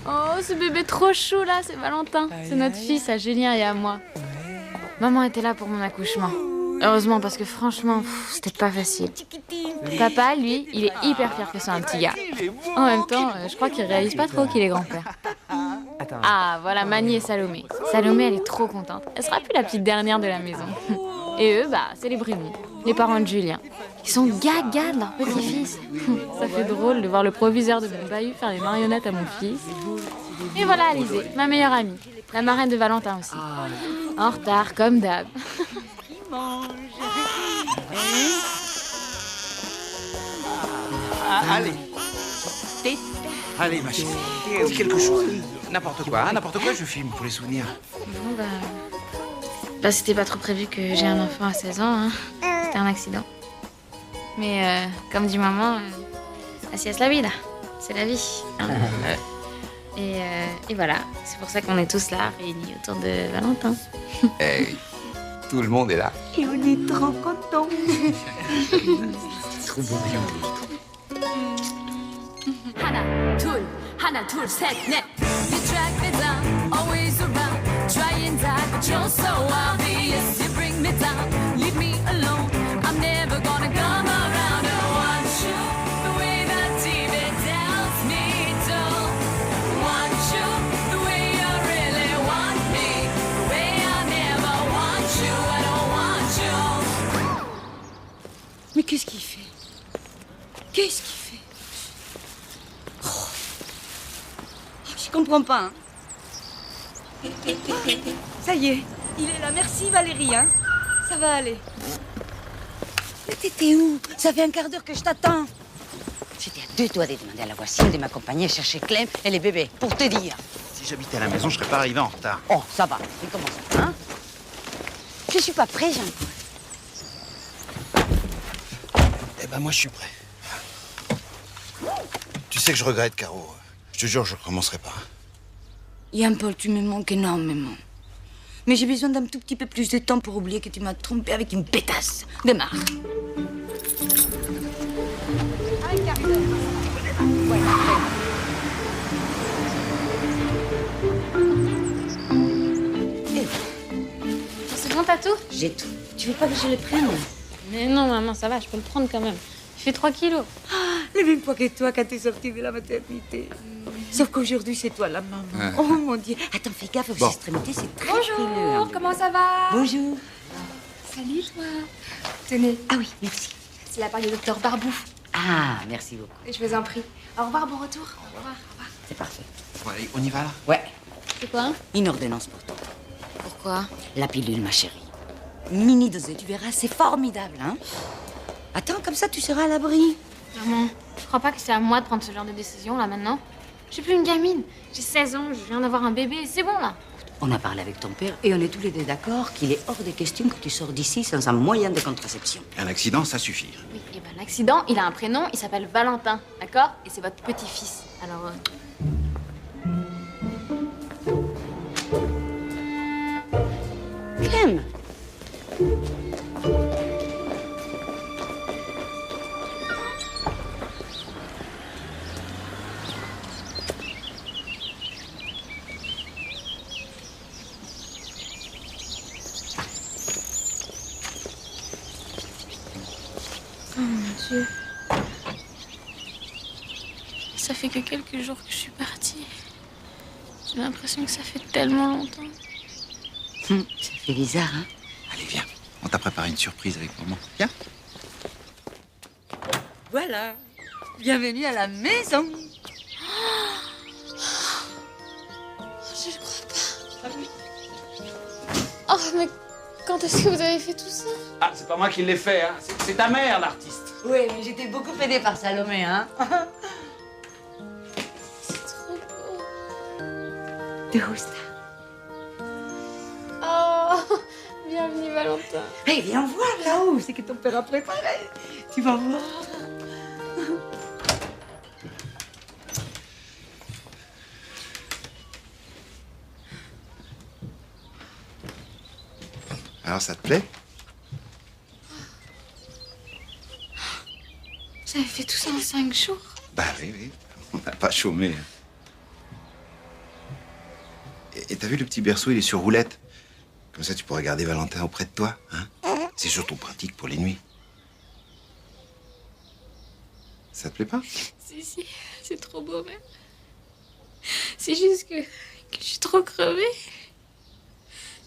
Oh, ce bébé trop chou là, c'est Valentin. C'est notre fils à Julien et à moi. Maman était là pour mon accouchement. Heureusement, parce que franchement, c'était pas facile. Papa, lui, il est hyper fier que ce soit un petit gars. En même temps, je crois qu'il réalise pas trop qu'il est grand-père. Ah, voilà Mani et Salomé. Salomé, elle est trop contente. Elle sera plus la petite dernière de la maison. Et eux, c'est les Brémont, les parents de Julien. Ils sont gaga de leur petit-fils. Ça fait drôle de voir le proviseur de mon bahut faire des marionnettes à mon fils. Et voilà Alizée, ma meilleure amie, la marraine de Valentin aussi. En retard, comme d'hab. Allez. Allez, ma chérie. Dis quelque chose. N'importe quoi, je filme pour les souvenirs. Bon, c'était pas trop prévu que j'ai un enfant à 16 ans, hein. C'était un accident. Mais comme dit maman, así es la vida. C'est la vie. Hein. Et voilà, c'est pour ça qu'on est tous là, réunis autour de Valentin. Hey, tout le monde est là. Et on est trop contents. Trop beau, bien. 하나 둘 셋 넷 You track me down always around Try and die but you're so obvious You bring me down leave me alone I'm never gonna come around I want you the way that TV tells me to Want you the way you really want me The way I never want you I don't want you Mais qu'est-ce qu'il fait? Qu'est-ce qu'il fait? Je comprends pas. Hein. Ça y est, il est là. Merci Valérie. Hein. Ça va aller. Mais t'étais où? Ça fait un quart d'heure que je t'attends. J'étais à deux doigts de demander à la voisine de m'accompagner chercher Clem et les bébés, pour te dire. Si j'habitais à la maison, je serais pas arrivé en retard. Oh, ça va. Mais comment ça, hein? Je suis pas prêt, Jean. Eh ben, moi, je suis prêt. Tu sais que je regrette, Caro. Je te jure, je recommencerai pas. Yann-Paul, tu me manques énormément. Mais j'ai besoin d'un tout petit peu plus de temps pour oublier que tu m'as trompé avec une pétasse. Démarre. C'est bon, t'as tout? J'ai tout. Tu veux pas que je le prenne? Mais non, maman, ça va, je peux le prendre quand même. Il fait 3 kilos. Les mêmes poids que toi quand t'es sortie de la maternité. Sauf qu'aujourd'hui, c'est toi la maman. Oh mon Dieu. Attends, fais gaffe aux extrémités, c'est très frileux. Bonjour, comment ça va? Bonjour. Salut toi. Tenez, Ah oui, merci. c'est la part du docteur Barbou. Ah, merci beaucoup. Je vous en prie. Au revoir, bon retour. Au revoir. C'est parfait. Bon, allez, on y va, là? Ouais, C'est quoi? une ordonnance pour toi. Pourquoi? La pilule, ma chérie. Mini dosée, tu verras, c'est formidable, hein. Attends, comme ça, tu seras à l'abri. Maman, je crois pas que c'est à moi de prendre ce genre de décision, là, maintenant. Je suis plus une gamine. J'ai 16 ans, je viens d'avoir un bébé, c'est bon, là. On a parlé avec ton père et on est tous les deux d'accord qu'il est hors de question que tu sors d'ici sans un moyen de contraception. Un accident, ça suffit. Oui, et l'accident, il a un prénom, il s'appelle Valentin, d'accord? Et c'est votre petit-fils. Alors, Clem. Oh mon Dieu. Ça fait que quelques jours que je suis partie. J'ai l'impression que ça fait tellement longtemps. Ça fait bizarre, hein? Allez, viens. On t'a préparé une surprise avec maman. Viens. Voilà. Bienvenue à la maison. Je ne crois pas. Oh, mais quand est-ce que vous avez fait tout ça? Ah, c'est pas moi qui l'ai fait, hein. C'est ta mère, l'artiste. Oui, mais j'étais beaucoup aidée par Salomé, hein? C'est trop beau. Te gusta? Oh, bienvenue Valentin. Hey, viens voir là-haut, c'est que ton père a préparé. Tu vas voir. Alors, ça te plaît? Vous avez fait tout ça en 5 jours? Bah oui, oui. On n'a pas chômé. Et t'as vu, le petit berceau, il est sur roulette. Comme ça, tu pourras garder Valentin auprès de toi, hein. C'est surtout pratique pour les nuits. Ça te plaît pas? Si, c'est trop beau même. C'est juste que je suis trop crevée.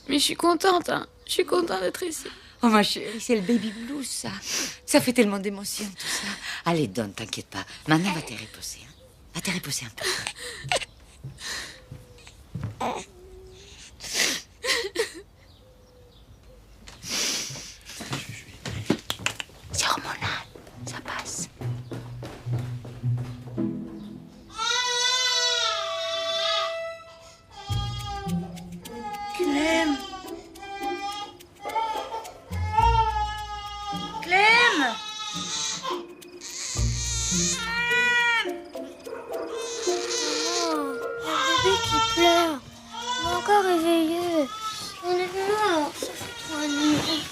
Mais je suis contente, hein. Je suis contente d'être ici. Oh ma chérie, c'est le baby blues, ça. Ça fait tellement d'émotions, tout ça. Allez, donne, t'inquiète pas. Maintenant, va te reposer. Hein. Va te reposer un peu. C'est hormonal, ça passe. Clem! Clem! Bébé qui pleure. Il est encore réveillé. J'en ai marre. Ça fait 3 nuits.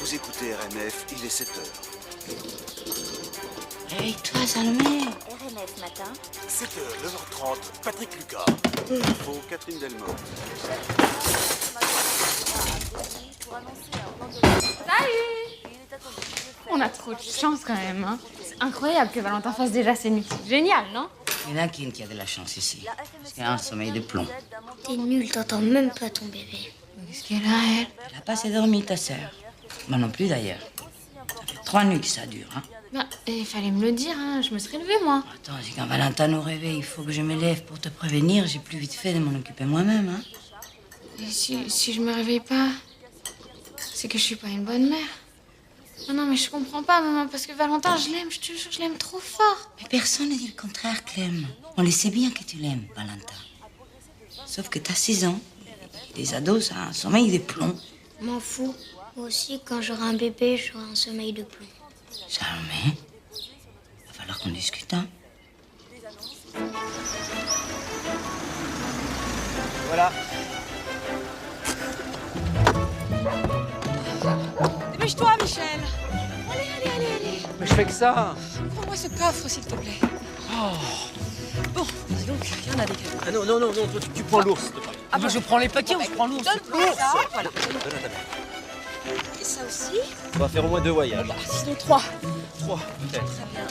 Vous écoutez RMF, il est 7h. Réveille-toi, Salomé. RMF matin. 7h, 9h30, Patrick Lucas. Info, Catherine Delmont. On a trop de chance quand même, hein. C'est incroyable que Valentin fasse déjà ses nuits. C'est génial, non? Il y en a qui a de la chance ici. Parce qu'il a un sommeil de plomb. T'es nulle, t'entends même pas ton bébé. Qu'est-ce qu'elle a, elle? Elle n'a pas assez dormi, ta sœur. Moi non plus, d'ailleurs. Ça fait 3 nuits que ça dure, hein. Bah, il fallait me le dire, hein. Je me serais levée, moi. Attends, si quand Valentin nous réveille, il faut que je me lève pour te prévenir. J'ai plus vite fait de m'en occuper moi-même, hein. Et si je me réveille pas, c'est que je suis pas une bonne mère. Non, mais je comprends pas, maman, parce que Valentin, je l'aime, je te jure, je l'aime trop fort. Mais personne ne dit le contraire, Clem. On le sait bien que tu l'aimes, Valentin. Sauf que t'as 6 ans. Les ados, ça a un sommeil de plomb. M'en fous. Moi aussi, quand j'aurai un bébé, j'aurai un sommeil de plomb. Salomé, va falloir qu'on discute, hein. Voilà. Dépêche-toi, Michel. Allez. Mais je fais que ça. Prends-moi ce coffre, s'il te plaît. Bon, dis donc, il y en a des cadeaux. Ah non, toi, tu prends l'ours. Ah bah, je prends les paquets ou je prends l'ours? Donne-moi ça, voilà. Et ça aussi? On va faire au moins 2 voyages. Bah, sinon 3. 3, peut-être. Très bien.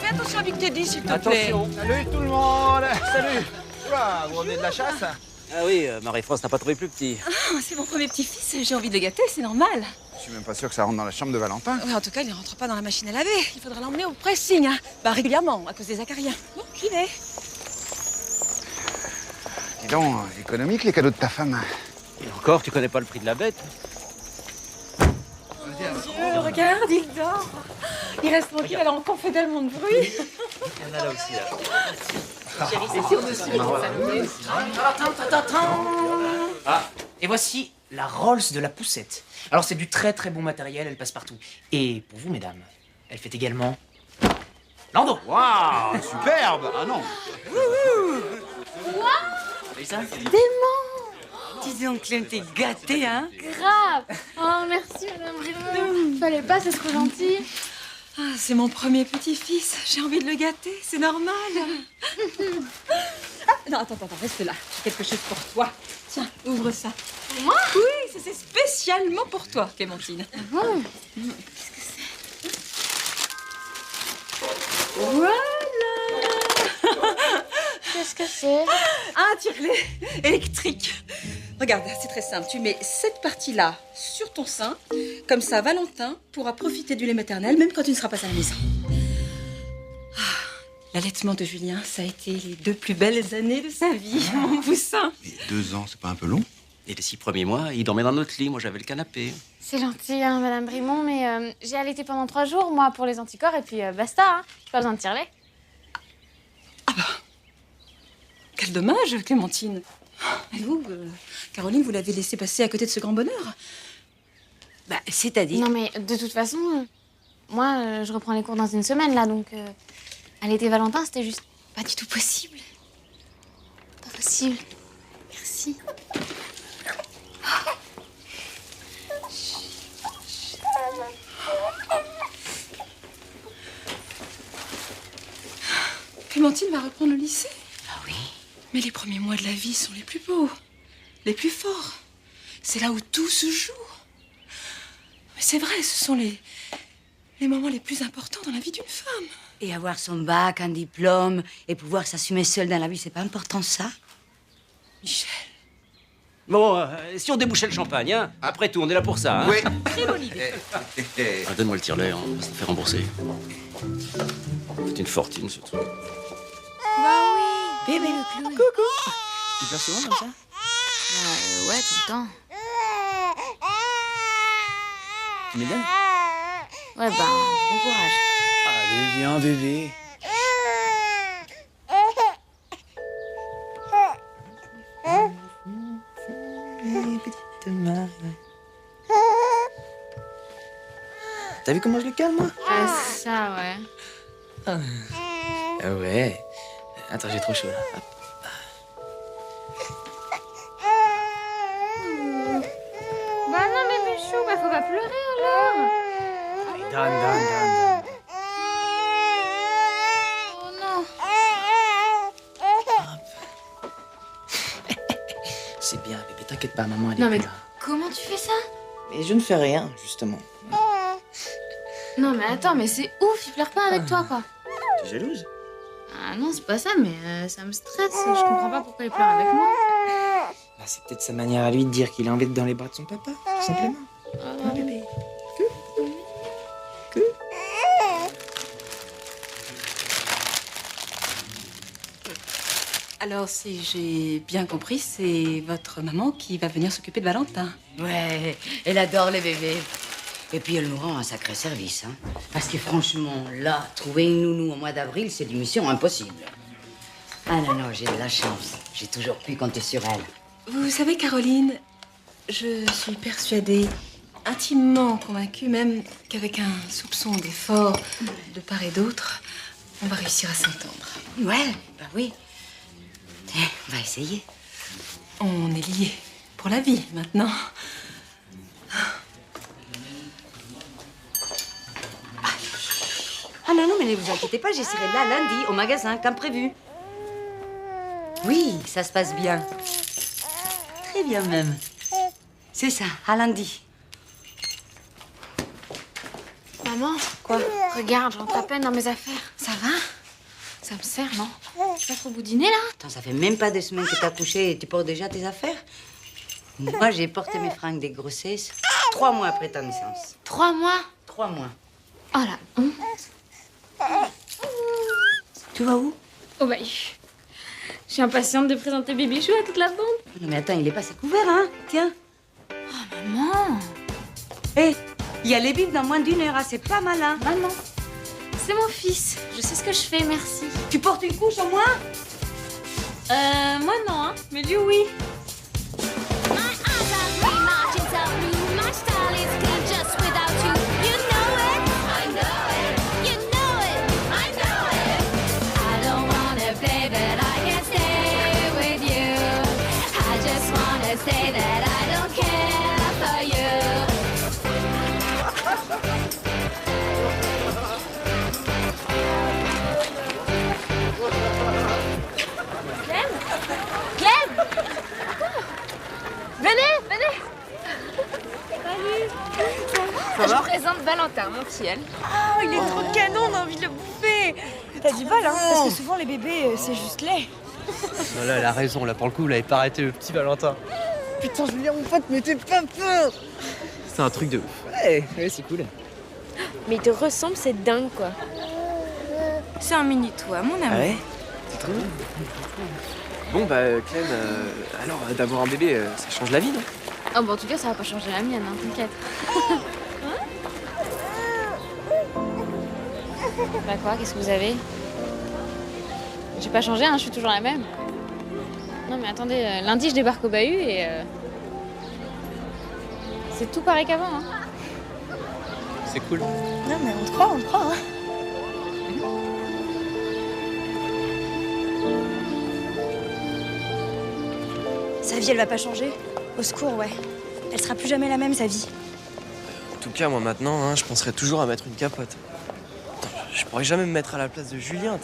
Fais attention avec tes dés, s'il te plaît. Attention. Salut tout le monde. Salut. Oula, vous revenez de la chasse? Ah oui, Marie-France n'a pas trouvé plus petit. Ah, c'est mon premier petit-fils, j'ai envie de le gâter, c'est normal. Je suis même pas sûr que ça rentre dans la chambre de Valentin. Ouais, en tout cas, il ne rentre pas dans la machine à laver. Il faudra l'emmener au pressing, hein. Bah, régulièrement, à cause des acariens. Bon, j'y vais. Dis donc, économique les cadeaux de ta femme. Et encore, tu connais pas le prix de la bête? Dieu, regarde, il dort. Il reste tranquille, alors qu'on fait tellement de bruit. Il y en a là aussi, là. Ah, et voici la Rolls de la poussette. Alors c'est du très très bon matériel, elle passe partout. Et pour vous, mesdames, elle fait également... Lando. Waouh, superbe. Ah non. Et ça? Dis donc, Clem, t'es gâtée, hein. Grave. Oh, merci, madame Brimont. Fallait pas, c'est trop gentil. Ah, c'est mon premier petit-fils. J'ai envie de le gâter, c'est normal. Ah, non, attends, reste là. J'ai quelque chose pour toi. Tiens, ouvre ça. Pour moi? Oui, c'est spécialement pour toi, Clémentine. Bon. Qu'est-ce que c'est? Voilà. Qu'est-ce que c'est? Un tire-lait électrique. Regarde, c'est très simple. Tu mets cette partie-là sur ton sein. Comme ça, Valentin pourra profiter du lait maternel, même quand tu ne seras pas à la maison. Ah, l'allaitement de Julien, ça a été les 2 plus belles années de sa vie, mon poussin. Mais 2 ans, c'est pas un peu long? Et les 6 premiers mois, il dormait dans notre lit. Moi, j'avais le canapé. C'est gentil, hein, madame Brimont, mais j'ai allaité pendant 3 jours, moi, pour les anticorps, et puis basta, hein. J'ai pas besoin de tire-lait. Ah bah, quel dommage, Clémentine. Et vous, Caroline, vous l'avez laissé passer à côté de ce grand bonheur? Bah, c'est-à-dire... Non, mais de toute façon, moi, je reprends les cours dans 1 semaine, là, donc allaiter Valentin, c'était juste pas du tout possible. Pas possible. Merci. Clémentine va reprendre le lycée. Ah oui. Mais les premiers mois de la vie sont les plus beaux, les plus forts. C'est là où tout se joue. Mais c'est vrai, ce sont les moments les plus importants dans la vie d'une femme. Et avoir son bac, un diplôme, et pouvoir s'assumer seule dans la vie, c'est pas important, ça? Michel. Bon, si on débouchait le champagne, hein? Après tout, on est là pour ça, hein? Oui. Très bonne idée. Ah, donne-moi le tire-lait, hein. On va se le faire rembourser. C'est une fortune, ce truc. Bah oui. Bébé le clown. Coucou. Tu pleures souvent comme ça? Ouais, tout le temps. Tu m'aides? Ouais, bah, bon courage. Allez, viens, bébé. Petite Marie. T'as vu comment je le calme, moi? Ah, ça, ouais. Ah ouais. Attends, j'ai trop chaud, là. Hop. Bah non, bébé chou, bah faut pas pleurer alors. Allez, donne. Oh non. C'est bien, bébé, t'inquiète pas, maman, elle est Non, plus mais là. comment tu fais ça? Mais je ne fais rien, justement. Non, mais attends, mais c'est ouf, il pleure pas avec toi, quoi. T'es jalouse? Ah non, c'est pas ça, mais ça me stresse. Je comprends pas pourquoi il pleure avec moi. Bah, c'est peut-être sa manière à lui de dire qu'il a envie d'être dans les bras de son papa, tout simplement. Hein, bébé? Alors, si j'ai bien compris, c'est votre maman qui va venir s'occuper de Valentin. Ouais, elle adore les bébés. Et puis elle nous rend un sacré service, hein. Parce que franchement, là, trouver une nounou au mois d'avril, c'est une mission impossible. Ah non, j'ai de la chance. J'ai toujours pu compter sur elle. Vous savez, Caroline, je suis persuadée, intimement convaincue même, qu'avec un soupçon d'effort de part et d'autre, on va réussir à s'entendre. Ouais, bah oui. Tiens, on va essayer. On est liés pour la vie, maintenant. Ah non, mais ne vous inquiétez pas, j'essaierai là lundi au magasin, comme prévu. Oui, ça se passe bien. Très bien même. C'est ça, à lundi. Maman, quoi? Regarde, je rentre à peine dans mes affaires. Ça va? Ça me sert, non? Tu vas trop boudiner, là? Attends, ça fait même pas 2 semaines que t'as couché et tu portes déjà tes affaires? Moi, j'ai porté mes fringues des grossesses 3 mois après ta naissance. 3 mois? 3 mois. Oh la honte. Tu vas où? Au bahut. Je suis impatiente de présenter Bibichou à toute la bande. Non mais attends, il est pas assez couvert, hein? Tiens. Oh, maman. Hé, il y a les bibes dans moins d'1 heure, hein, c'est pas mal, hein? Maman, c'est mon fils. Je sais ce que je fais, merci. Tu portes une couche au moins? Moi non, hein. Mais lui, oui. Say that I don't care for you. Clem! Venez! Salut! Je vous présente Valentin, mon petit. Oh, il est trop canon, on a envie de le bouffer. T'as du bol, hein? Parce que souvent, les bébés, c'est juste laid. Voilà, elle a raison, là pour le coup, vous l'avez pas arrêté, le petit Valentin. Putain, Julien, mon pote, mais t'es pas peur. C'est un truc de ouf. Ouais, c'est cool. Mais il te ressemble, c'est dingue, quoi. C'est un mini toi, mon amour. Ah ouais? C'est trop bien. Bon, bah, Clem, alors, d'avoir un bébé, ça change la vie, non? Oh, bon, en tout cas, ça va pas changer la mienne, hein, t'inquiète. Bah quoi, qu'est-ce que vous avez? J'ai pas changé, hein, je suis toujours la même. Non mais attendez, lundi je débarque au bahut et... c'est tout pareil qu'avant, hein. C'est cool. Non, mais on te croit, hein. Sa vie, elle va pas changer. Au secours, ouais. Elle sera plus jamais la même, sa vie. En tout cas, moi maintenant, hein, je penserais toujours à mettre une capote. Attends, je pourrais jamais me mettre à la place de Julien.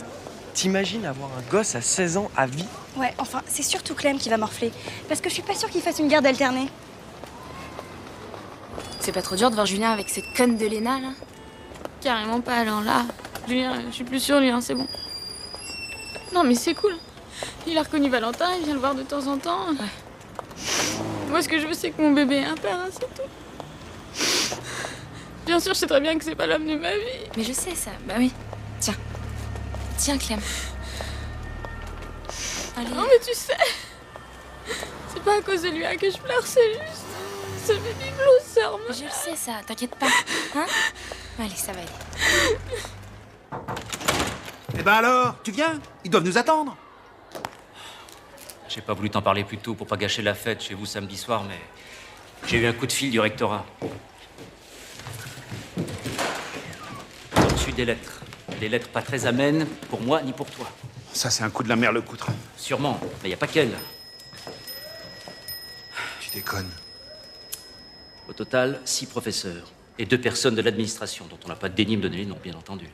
T'imagines avoir un gosse à 16 ans à vie? Ouais, enfin, c'est surtout Clem qui va morfler. Parce que je suis pas sûre qu'il fasse une garde alternée. C'est pas trop dur de voir Julien avec cette conne de Léna, là? Carrément pas, alors là. Julien, je suis plus sur lui, hein, c'est bon. Non, mais c'est cool. Il a reconnu Valentin, il vient le voir de temps en temps. Ouais. Moi, ce que je veux, c'est que mon bébé ait un père, hein, c'est tout. Bien sûr, je sais très bien que c'est pas l'homme de ma vie. Mais je sais ça, bah oui. Tiens. Tiens, Clem. Allez. Non, mais tu sais, c'est pas à cause de lui hein, que je pleure, c'est juste ce baby blues, c'est hormonal. Je le sais ça, t'inquiète pas. Hein? Allez, ça va aller. Eh ben alors, tu viens? Ils doivent nous attendre. J'ai pas voulu t'en parler plus tôt pour pas gâcher la fête chez vous samedi soir, mais j'ai eu un coup de fil du rectorat. J'ai reçu des lettres. Des lettres pas très amènes pour moi ni pour toi. Ça, c'est un coup de la Merlecoutre. Sûrement, mais y a pas qu'elle. Tu déconnes. Au total, 6 professeurs et 2 personnes de l'administration, dont on n'a pas daigné me donner les noms, bien entendu.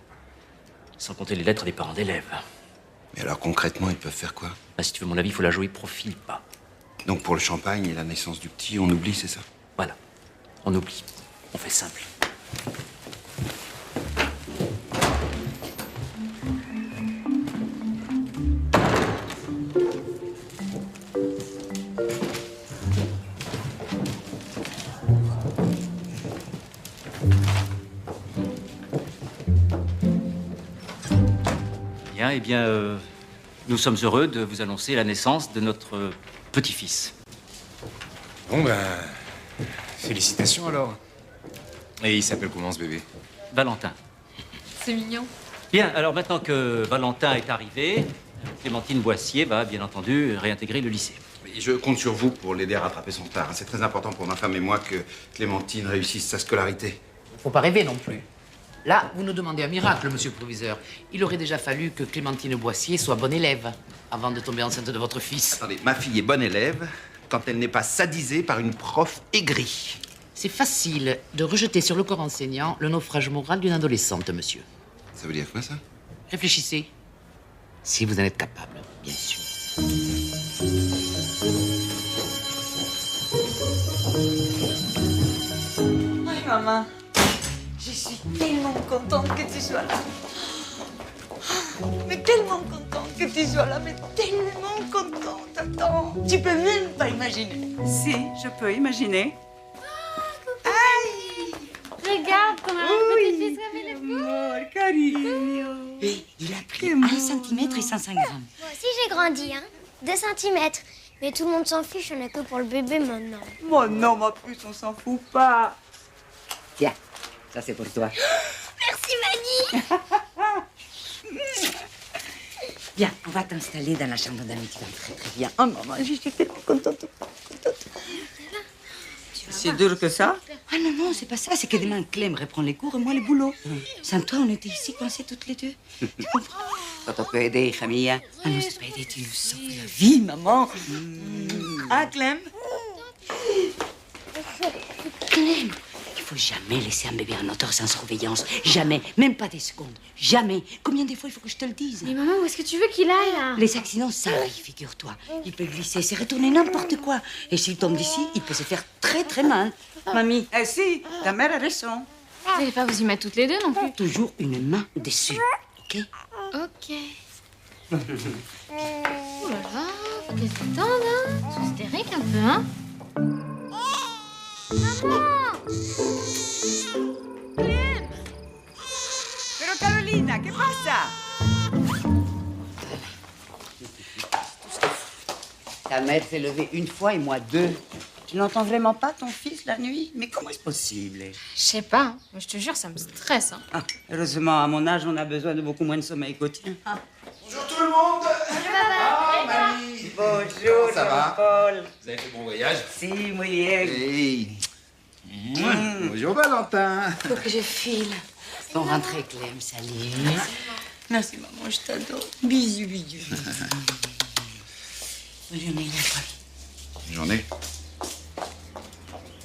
Sans compter les lettres des parents d'élèves. Mais alors concrètement, ils peuvent faire quoi? Bah, si tu veux mon avis, il faut la jouer profil bas. Donc pour le champagne et la naissance du petit, on oublie, c'est ça? Voilà. On oublie. On fait simple. Bien, eh bien, nous sommes heureux de vous annoncer la naissance de notre petit-fils. Bon, ben... félicitations, alors. Et il s'appelle comment, ce bébé? Valentin. C'est mignon. Bien, alors maintenant que Valentin est arrivé, Clémentine Boissier va, bien entendu, réintégrer le lycée. Et je compte sur vous pour l'aider à rattraper son retard. C'est très important pour ma femme et moi que Clémentine réussisse sa scolarité. Faut pas rêver non plus. Là, vous nous demandez un miracle, monsieur le proviseur. Il aurait déjà fallu que Clémentine Boissier soit bonne élève avant de tomber enceinte de votre fils. Attendez, ma fille est bonne élève quand elle n'est pas sadisée par une prof aigrie. C'est facile de rejeter sur le corps enseignant le naufrage moral d'une adolescente, monsieur. Ça veut dire quoi, ça? Réfléchissez. Si vous en êtes capable, bien sûr. Oui, maman. Je suis tellement contente que tu sois là. Mais tellement contente que tu sois là, mais tellement contente. Attends, tu peux même pas imaginer. Si, je peux imaginer. Regarde comment un petit-fils comme il est beau. Amor, cariño. Il a pris 1 cm et 500 grammes. Moi aussi j'ai grandi, hein. 2 cm. Mais tout le monde s'en fiche, on est que pour le bébé maintenant. Bon, non, ma puce, on s'en fout pas. Tiens, ça c'est pour toi. Merci Mani. Viens, on va t'installer dans la chambre d'amis, tu vas très très bien. Oh maman, je suis tellement contente. C'est dur que ça? Ah non, non, c'est pas ça. C'est que demain, Clem reprend les cours et moi le boulot. Sans toi, on était ici coincés toutes les deux. Tu comprends? Ça peut aider, hija mia. Ah non, ça peut aider, tu nous sauves la vie, maman. Ah, Clem? Clem, il faut jamais laisser un bébé en hauteur sans surveillance. Jamais, même pas des secondes. Jamais. Combien de fois il faut que je te le dise? Mais maman, où est-ce que tu veux qu'il aille là? Les accidents, ça arrive, figure-toi. Il peut glisser, se retourner n'importe quoi. Et s'il tombe d'ici, il peut se faire très très mal. Mamie. Eh si, ta mère a raison. Vous n'allez pas vous y mettre toutes les deux non plus? Toujours une main dessus, ok? Ok. Oh là là, faut qu'elle se détende, hein. C'est hystérique un peu, hein. Maman! Pero Carolina, ¿qué pasa? Ta mère s'est levée 1 fois et moi 2. Tu n'entends vraiment pas ton fils la nuit? Mais comment est-ce possible? Je sais pas, hein. Mais je te jure, ça me stresse, hein. Ah, heureusement, à mon âge, on a besoin de beaucoup moins de sommeil qu'au tien. Bonjour tout le monde. Bonjour papa. Mamie. Bonjour, Ça va? Paul. Vous avez fait bon voyage? Si, muy bien. Hey. Bonjour Valentin. Faut que je file. Bon rentrée, Clem, salut. Merci, maman, je t'adore. Bisous, bisous. Bonne journée, l'école. Bonne journée.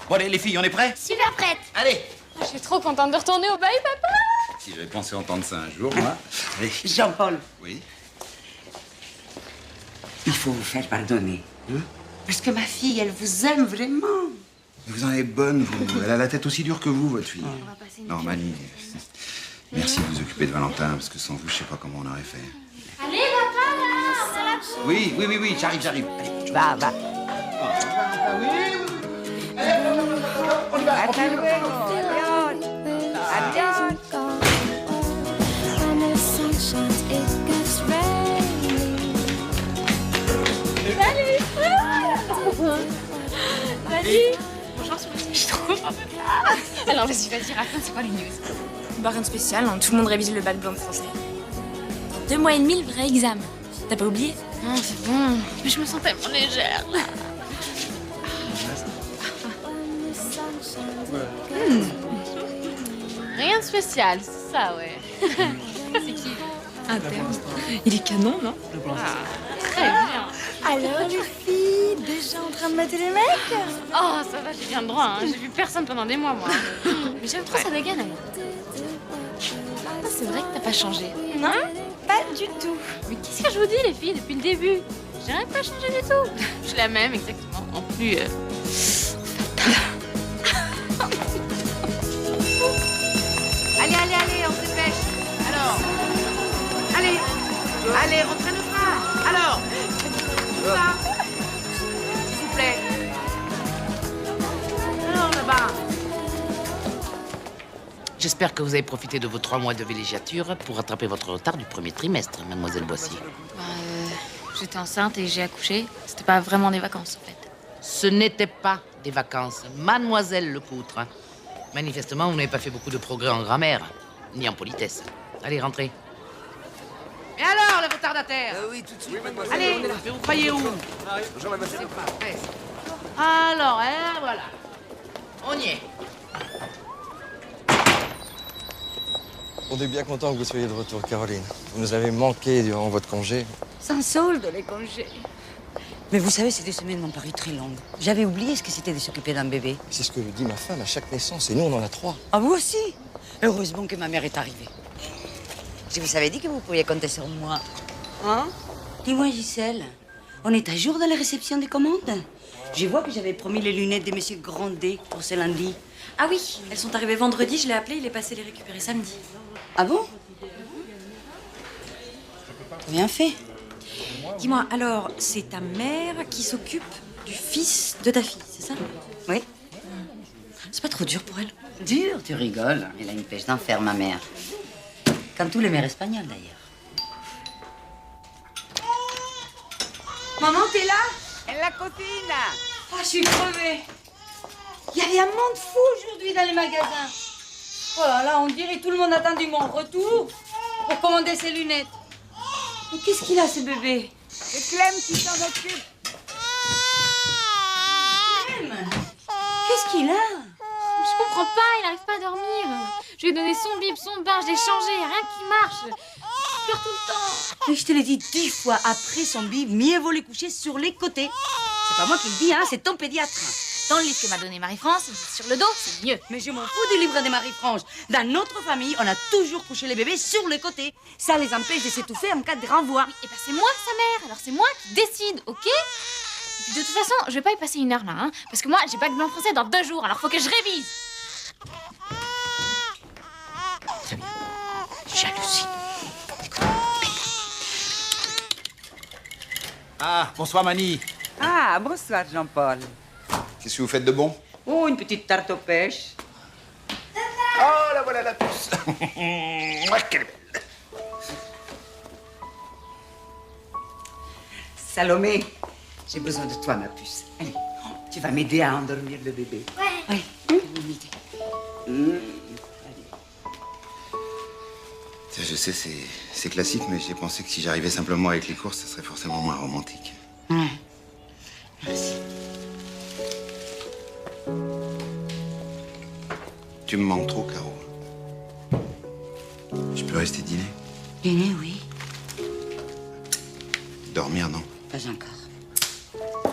Bon allez les filles, on est prêts? Super prête. Allez. Je suis trop contente de retourner au bail, papa. Si j'avais pensé entendre ça un jour, moi. Allez. Jean-Paul. Oui. faut vous faire pardonner. Parce que ma fille, elle vous aime vraiment. Vous en êtes bonne, vous. Elle a la tête aussi dure que vous, votre fille. Non, Mani, merci de vous occuper de Valentin, parce que sans vous, je sais pas comment on aurait fait. Allez, papa, là. Oui, j'arrive. Allez, Va. Hasta luego. Adiós. When the sun shines, it gets rainy. Salut. Bonjour, je trouve. Alors vas-y, raconte, c'est quoi les news? Bah rien de spécial, hein. Tout le monde révise le bac blanc de français. Dans 2 mois et demi, le vrai examen. T'as pas oublié? Non, c'est bon. Mais je me sens tellement légère. Rien de spécial, c'est ça, ouais. C'est qui? Un terme. Il est canon, non? Très bien. Alors les filles, déjà en train de mater les mecs? Oh, ça va, j'ai bien le droit. Hein. J'ai vu personne pendant des mois, moi. Mais j'aime trop sa dégaine, elle. Ah, c'est vrai que t'as pas changé. Non, pas du tout. Mais qu'est-ce que je vous dis, les filles, depuis le début? J'ai rien pas changé du tout. Je suis la même, exactement. En plus... Allez, on se dépêche. Alors. Allez, rentrez le pas. Alors. Ça. S'il vous plaît. Alors, là-bas. J'espère que vous avez profité de vos 3 mois de villégiature pour rattraper votre retard du premier trimestre, mademoiselle Boissy. J'étais enceinte et j'ai accouché. C'était pas vraiment des vacances, en fait. Ce n'était pas des vacances, mademoiselle Lecoutre. Manifestement, vous n'avez pas fait beaucoup de progrès en grammaire, ni en politesse. Allez, rentrez. Et alors, le retardataire? Oui, tout de suite, mademoiselle. Allez, mais vous croyez où? Bonjour, mademoiselle. C'est pas vrai. Alors, voilà. On y est. On est bien content que vous soyez de retour, Caroline. Vous nous avez manqué durant votre congé. Sans solde, les congés. Mais vous savez, ces 2 semaines m'ont paru très longues. J'avais oublié ce que c'était de s'occuper d'un bébé. C'est ce que dit ma femme à chaque naissance, et nous, on en a 3. Ah, vous aussi? Heureusement que ma mère est arrivée. Je vous avais dit que vous pourriez compter sur moi. Hein? Dis-moi, Gisèle, on est à jour dans la réception des commandes? Je vois que j'avais promis les lunettes de Monsieur Grandet pour ce lundi. Ah oui, elles sont arrivées vendredi, je l'ai appelé, il est passé les récupérer samedi. Ah bon? Bien fait. Dis-moi, alors, c'est ta mère qui s'occupe du fils de ta fille, c'est ça? Oui. C'est pas trop dur pour elle? Dur, tu rigoles. Elle a une pêche d'enfer, ma mère. Comme tous les mères espagnoles, d'ailleurs. Maman, t'es là? Elle la cocine. Ah, je suis crevée. Il y avait un monde fou aujourd'hui dans les magasins. Oh là là, on dirait tout le monde a attendu mon retour pour commander ses lunettes. Mais qu'est-ce qu'il a, ce bébé? C'est Clem qui s'en occupe. Clem? Qu'est-ce qu'il a? Je comprends pas, il arrive pas à dormir. Je lui ai donné son bib, son bain, je l'ai changé, y a rien qui marche. Je pleure tout le temps. Mais je te l'ai dit 10 fois, après son bib, mieux vaut les coucher sur les côtés. C'est pas moi qui le dis, hein, c'est ton pédiatre. Dans le livre que m'a donné Marie-France, sur le dos, c'est mieux. Mais je m'en fous du livre de Marie-France. Dans notre famille, on a toujours couché les bébés sur les côtés. Ça les empêche de s'étouffer en cas de renvoi. Oui, et ben c'est moi sa mère, alors c'est moi qui décide, ok? Et puis de toute façon, je vais pas y passer 1 heure là, hein, parce que moi, j'ai bac blanc français dans 2 jours, alors faut que je révise. Très bien. Jalousie. Ah, bonsoir Mani. Ah, bonsoir Jean-Paul. Qu'est-ce que vous faites de bon? Oh, une petite tarte aux pêches. Oh, là voilà la puce. Moi, quelle belle. Salomé, j'ai besoin de toi, ma puce. Allez, tu vas m'aider à endormir le bébé. Ouais. Oui. Je sais, c'est classique, mais j'ai pensé que si j'arrivais simplement avec les courses, ça serait forcément moins romantique. Merci. Tu me manques trop, Caro. Je peux rester dîner? Dîner, oui. Dormir, non? Pas encore.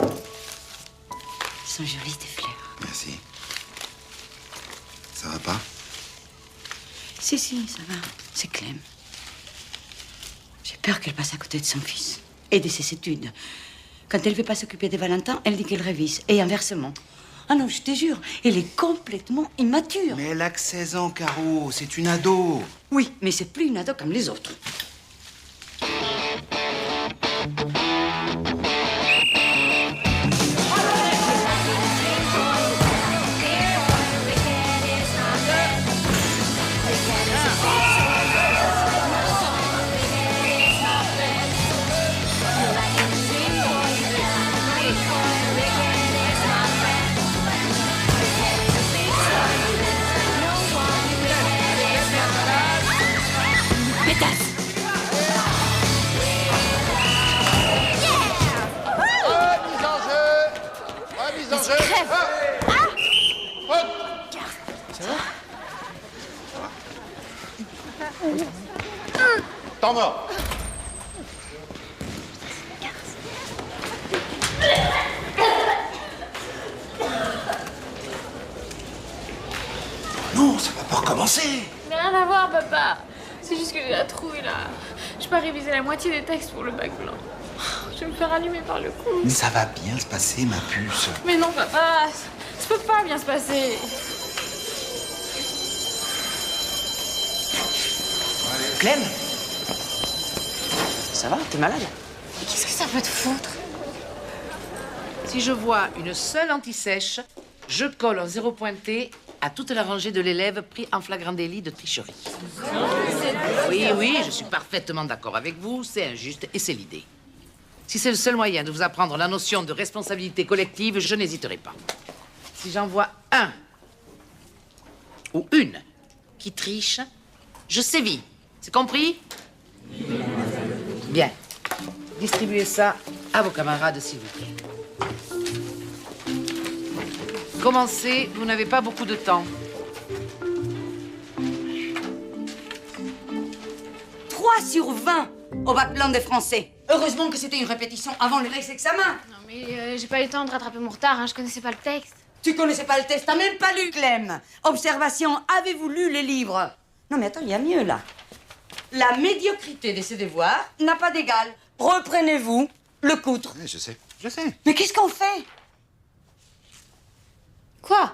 Elles sont jolies, tes fleurs. Merci. Ça va pas? Si, ça va. C'est Clem. J'ai peur qu'elle passe à côté de son fils et de ses études. Quand elle ne veut pas s'occuper de Valentin, elle dit qu'elle révise. Et inversement. Ah non, je te jure, elle est complètement immature. Mais elle a que 16 ans, Caro. C'est une ado. Oui, mais c'est plus une ado comme les autres. Temps mort. Non, ça va pas recommencer. Mais rien à voir, papa. C'est juste que j'ai la trouille, là. Je peux réviser la moitié des textes pour le bac blanc. Je vais me faire allumer par le coup. Mais ça va bien se passer, ma puce. Mais non, papa. Ça peut pas bien se passer. Clem? Ça va? T'es malade? Mais qu'est-ce que ça peut te foutre? Si je vois une seule anti-sèche, je colle en 0 pointé à toute la rangée de l'élève pris en flagrant délit de tricherie. Oui, je suis parfaitement d'accord avec vous, c'est injuste et c'est l'idée. Si c'est le seul moyen de vous apprendre la notion de responsabilité collective, je n'hésiterai pas. Si j'en vois un ou une qui triche, je sévis. C'est compris? Bien. Distribuez ça à vos camarades, s'il vous plaît. Commencez, vous n'avez pas beaucoup de temps. 3 sur 20 au bac blanc des Français. Heureusement que c'était une répétition avant le next examen. Non, mais j'ai pas eu le temps de rattraper mon retard, hein. Je connaissais pas le texte. Tu connaissais pas le texte, t'as même pas lu, Clem. Observation, avez-vous lu les livres? Non, mais attends, il y a mieux, là. La médiocrité de ces devoirs n'a pas d'égal. Reprenez-vous le coutre. Oui, je sais. Mais qu'est-ce qu'on fait? Quoi?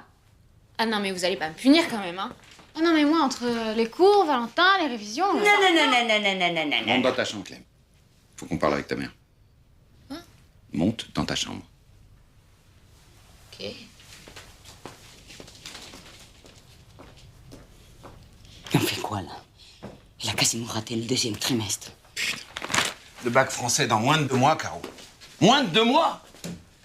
Ah non, mais vous allez pas me punir quand même, hein. Ah non, mais moi, entre les cours, Valentin, les révisions... Non. Monte dans ta chambre, Clem. Faut qu'on parle avec ta mère. Hein? Monte dans ta chambre. Ok. On fait quoi, là? Il a quasiment raté le 2e trimestre. Le bac français dans moins de 2 mois, Caro. Moins de 2 mois!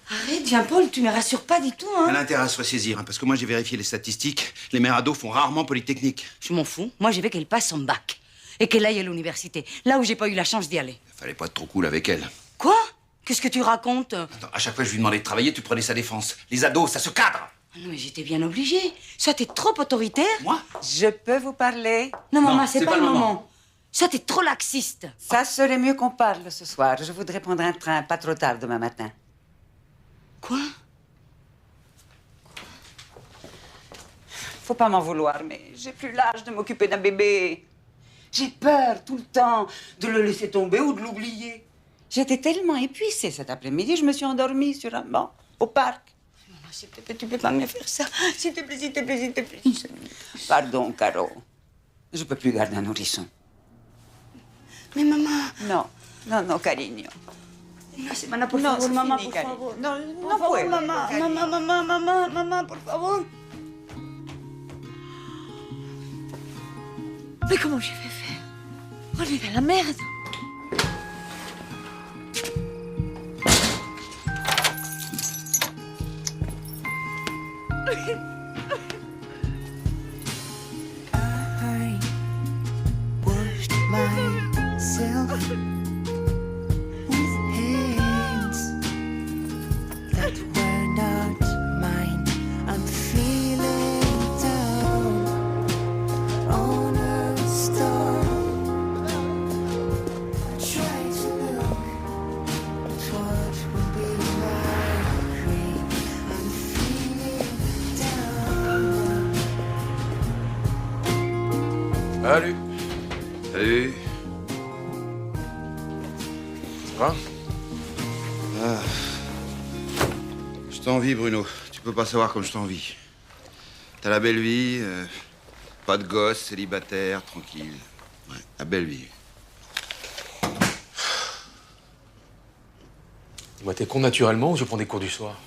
Arrête, Jean-Paul, tu me rassures pas du tout, hein. Elle a intérêt à se ressaisir, hein, parce que moi j'ai vérifié les statistiques. Les mères ados font rarement Polytechnique. Je m'en fous. Moi, je veux qu'elle passe son bac. Et qu'elle aille à l'université. Là où j'ai pas eu la chance d'y aller. Fallait pas être trop cool avec elle. Quoi? Qu'est-ce que tu racontes? Attends, à chaque fois que je lui demandais de travailler, tu prenais sa défense. Les ados, ça se cadre. Non, mais j'étais bien obligée. Ça, t'es trop autoritaire. Moi? Je peux vous parler? Non, maman, c'est pas le moment. Ça, t'es trop laxiste. Ça serait mieux qu'on parle ce soir. Je voudrais prendre un train pas trop tard demain matin. Quoi? Faut pas m'en vouloir, mais j'ai plus l'âge de m'occuper d'un bébé. J'ai peur tout le temps de le laisser tomber ou de l'oublier. J'étais tellement épuisée cet après-midi, je me suis endormie sur un banc au parc. Maman, s'il te plaît, tu peux pas me faire ça. S'il te plaît, s'il te plaît, s'il te plaît. Pardon, Caro. Je peux plus garder un nourrisson. Mais maman... Non, Carigno. No, Semana, por favor, c'est mamá, fini, por Carigno. favor. No, Por no favor, puedo, mamá, Carigno. mamá, por favor. Mais comment je vais faire? On est dans la merde. I washed myself with hands that were not mine. I'm feeling down on a star. Try to look at what will be my dream. I'm feeling down. Salut. Salut. Ça va? Ah. t'envie, Bruno. Tu peux pas savoir comme je t'envie. T'as la belle vie, pas de gosse, célibataire, tranquille. Ouais, la belle vie. Dis-moi, t'es con naturellement ou je prends des cours du soir?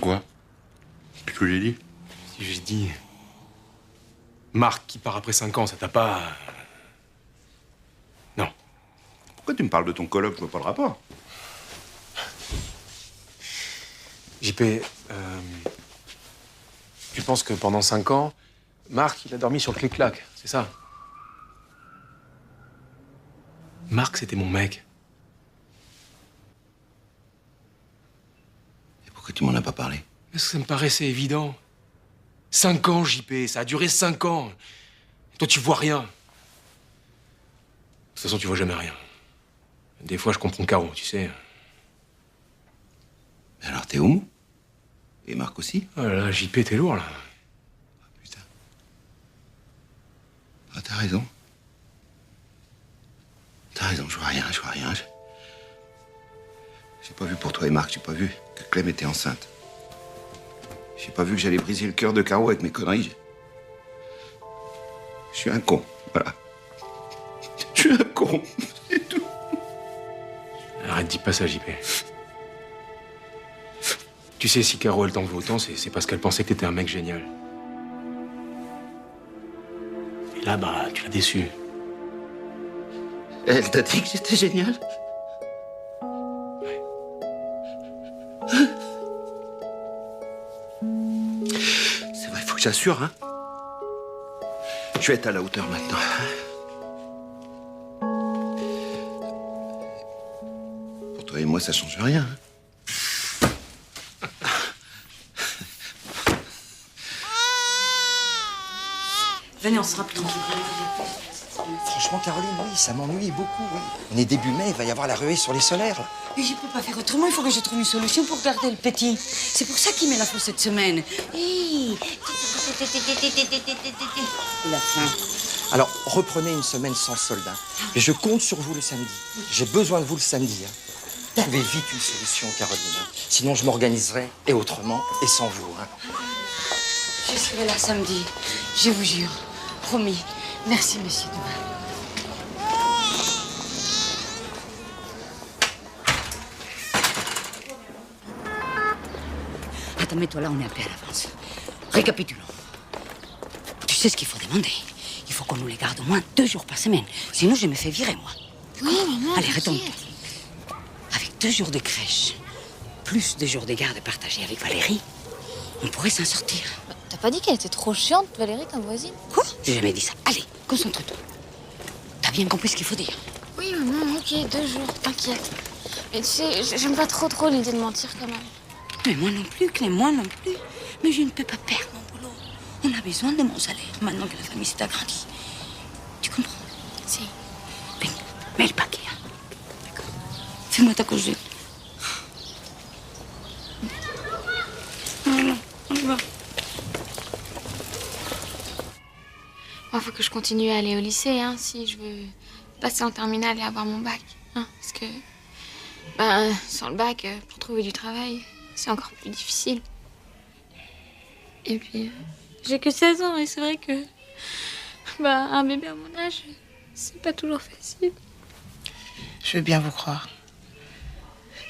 Quoi? Qu'est-ce que j'ai dit? Si j'ai dit... Marc qui part après 5 ans, ça t'a pas... Non. Pourquoi tu me parles de ton coloc? Je vois pas le rapport. JP, tu penses que pendant 5 ans, Marc, il a dormi sur le clic-clac, c'est ça? Marc, c'était mon mec. Et pourquoi tu m'en as pas parlé? Parce que ça me paraissait évident. 5 ans, JP, ça a duré 5 ans. Toi, tu vois rien. De toute façon, tu vois jamais rien. Des fois, je comprends Caro, tu sais. Mais alors, t'es homo? Et Marc aussi? Oh là là, JP, t'es lourd, là. Ah, t'as raison. T'as raison, je vois rien. J'ai pas vu pour toi et Marc, j'ai pas vu que Clem était enceinte. J'ai pas vu que j'allais briser le cœur de Caro avec mes conneries. Je suis un con, voilà. Je suis un con, c'est tout. Arrête, dis pas ça, JP. Tu sais, si Caro, elle t'en veut autant, c'est parce qu'elle pensait que t'étais un mec génial. Et là, bah, tu l'as déçu. Elle t'a dit que j'étais génial? C'est vrai, il faut que j'assure, hein. Je vais être à la hauteur maintenant. Pour toi et moi, ça change rien, hein. Venez, on sera plus tranquille. Franchement, Caroline, oui, ça m'ennuie beaucoup, oui. On est début mai, il va y avoir la ruée sur les solaires, là. Mais je peux pas faire autrement, il faut que je trouve une solution pour garder le petit. C'est pour ça qu'il met la fausse cette semaine. Hey. La fin. Alors, reprenez une semaine sans soldat. Et je compte sur vous le samedi. J'ai besoin de vous le samedi, hein. Trouvez vite une solution, Caroline. Hein. Sinon, je m'organiserai, et autrement, et sans vous, hein. Je serai là samedi, je vous jure. Promis. Merci, monsieur Duval. Attends, mets-toi là, on est un peu à l'avance. Récapitulons. Tu sais ce qu'il faut demander. Il faut qu'on nous les garde au moins 2 jours par semaine. Sinon, je me fais virer, moi. Oui, maman. Allez, retourne-toi. Avec 2 jours de crèche, plus 2 jours de garde partagés avec Valérie, on pourrait s'en sortir. T'as pas dit qu'elle était trop chiante, Valérie, comme voisine? Quoi? J'ai jamais dit ça. Allez, concentre-toi. T'as bien compris ce qu'il faut dire? Oui, maman, ok, 2 jours, t'inquiète. Mais tu sais, j'aime pas trop l'idée de mentir quand même. Mais moi non plus, Clem, moi non plus. Mais je ne peux pas perdre mon boulot. On a besoin de mon salaire maintenant que la famille s'est agrandie. Tu comprends? Si. Ben, mets le paquet, hein. D'accord. Fais-moi ta congé. Non, on y va. Moi, faut que je continue à aller au lycée, hein, si je veux passer en terminale et avoir mon bac. Hein, parce que, sans le bac, pour trouver du travail, c'est encore plus difficile. Et puis, j'ai que 16 ans et c'est vrai que, un bébé à mon âge, c'est pas toujours facile. Je veux bien vous croire.